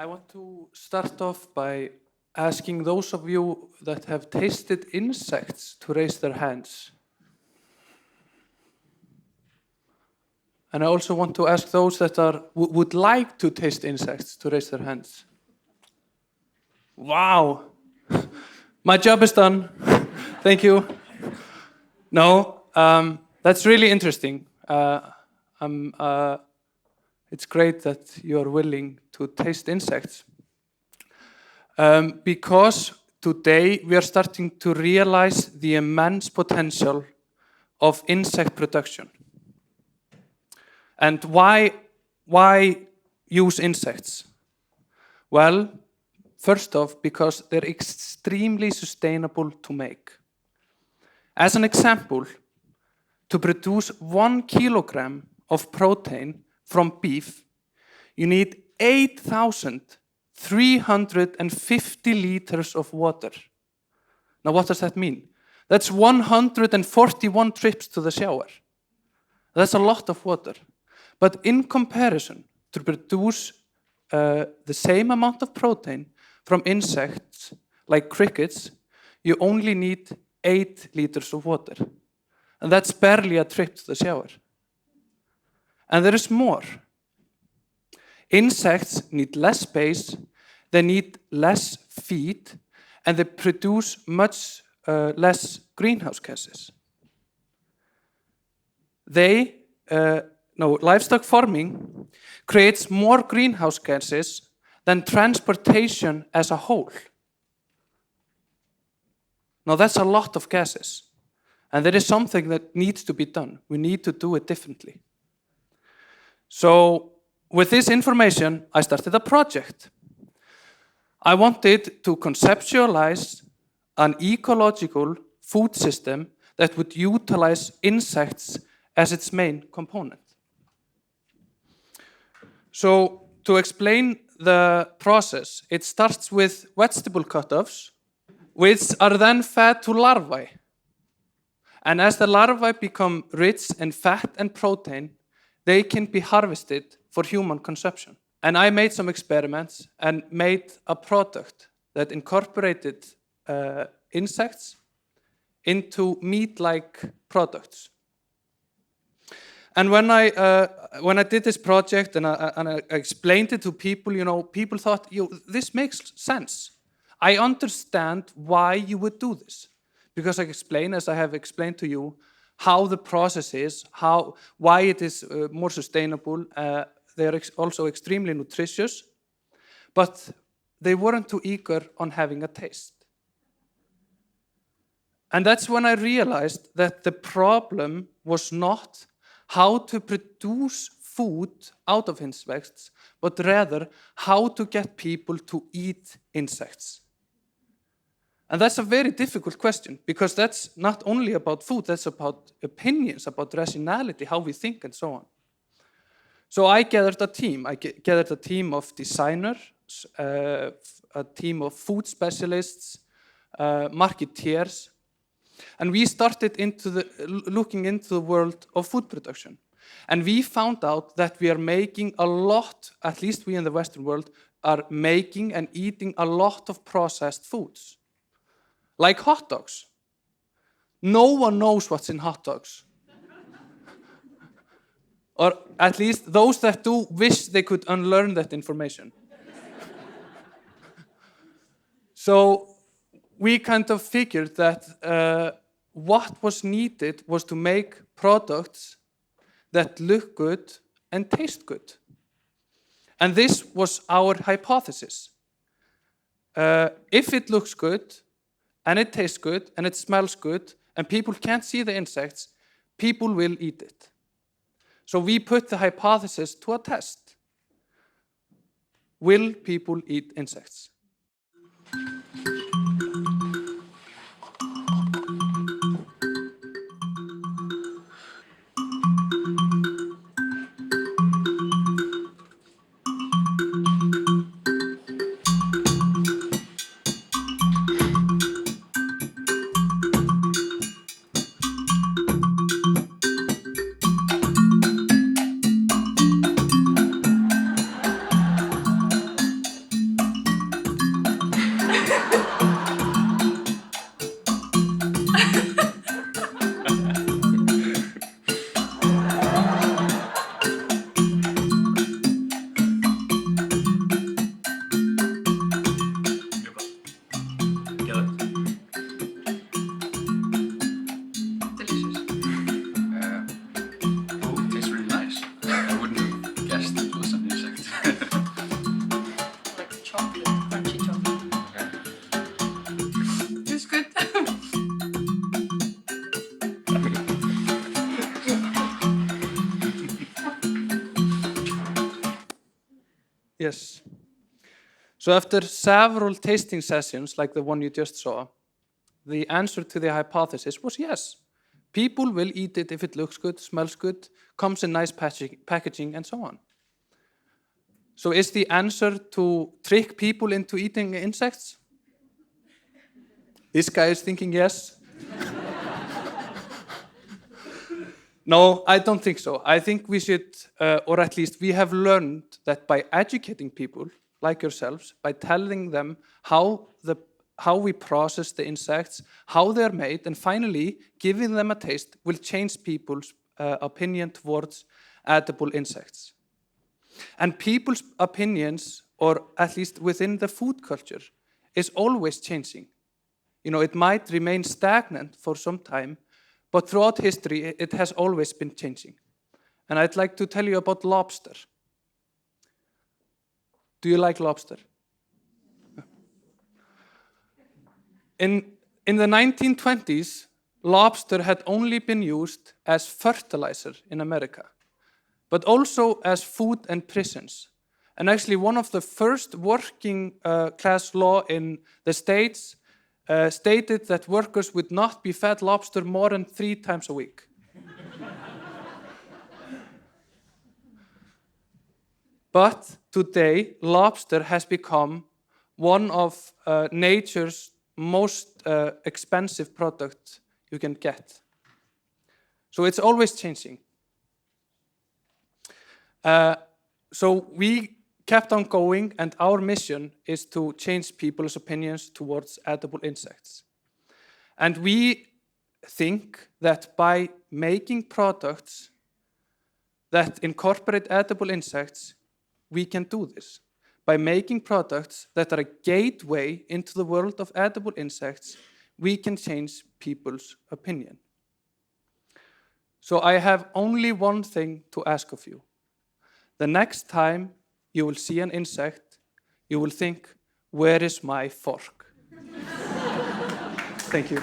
I want to start off by asking those of you that have tasted insects to raise their hands. And I also want to ask those that would like to taste insects to raise their hands. Wow, my job is done. Thank you. No, that's really interesting. It's great that you are willing to taste insects. Because today we are starting to realize the immense potential of insect production. And why use insects? Well, first off, because they're extremely sustainable to make. As an example, to produce 1 kilogram of protein from beef, you need 8,350 liters of water. Now, what does that mean? That's 141 trips to the shower. That's a lot of water. But in comparison, to produce the same amount of protein from insects like crickets, you only need 8 liters of water. And that's barely a trip to the shower. And there is more. Insects need less space, they need less feed, and they produce much less greenhouse gases. Livestock farming creates more greenhouse gases than transportation as a whole. Now that's a lot of gases, and there is something that needs to be done. We need to do it differently. So with this information, I started a project. I wanted to conceptualize an ecological food system that would utilize insects as its main component. So to explain the process, it starts with vegetable cut-offs, which are then fed to larvae. And as the larvae become rich in fat and protein, they can be harvested for human consumption. And I made some experiments and made a product that incorporated insects into meat-like products. And when I did this project and I explained it to people, people thought, this makes sense. I understand why you would do this. Because I explain, as I have explained to you, how the process is, why it is more sustainable. They are also extremely nutritious, but they weren't too eager on having a taste. And that's when I realized that the problem was not how to produce food out of insects, but rather how to get people to eat insects. And that's a very difficult question, because that's not only about food, that's about opinions, about rationality, how we think, and so on. So I gathered a team. I gathered a team of designers, a team of food specialists, marketeers, and we started looking into the world of food production. And we found out that we are making a lot, at least we in the Western world, are making and eating a lot of processed foods. Like hot dogs. No one knows what's in hot dogs. Or at least those that do wish they could unlearn that information. So we kind of figured that what was needed was to make products that look good and taste good. And this was our hypothesis. If it looks good, and it tastes good, and it smells good, and people can't see the insects, people will eat it. So we put the hypothesis to a test. Will people eat insects? Yes. So after several tasting sessions, like the one you just saw, the answer to the hypothesis was yes. People will eat it if it looks good, smells good, comes in nice packaging, and so on. So is the answer to trick people into eating insects? This guy is thinking yes. No, I don't think so. I think we should, or at least we have learned that by educating people like yourselves, by telling them how we process the insects, how they're made, and finally giving them a taste will change people's opinion towards edible insects. And people's opinions, or at least within the food culture, is always changing. You know, it might remain stagnant for some time, but throughout history, it has always been changing. And I'd like to tell you about lobster. Do you like lobster? In the 1920s, lobster had only been used as fertilizer in America, but also as food in prisons. And actually, one of the first working class law in the States stated that workers would not be fed lobster more than 3 times a week. But today, lobster has become one of nature's most expensive products you can get. So it's always changing. So we kept on going, and our mission is to change people's opinions towards edible insects. And we think that by making products that incorporate edible insects, we can do this. By making products that are a gateway into the world of edible insects, we can change people's opinion. So I have only one thing to ask of you. The next time you will see an insect, you will think, where is my fork? Thank you.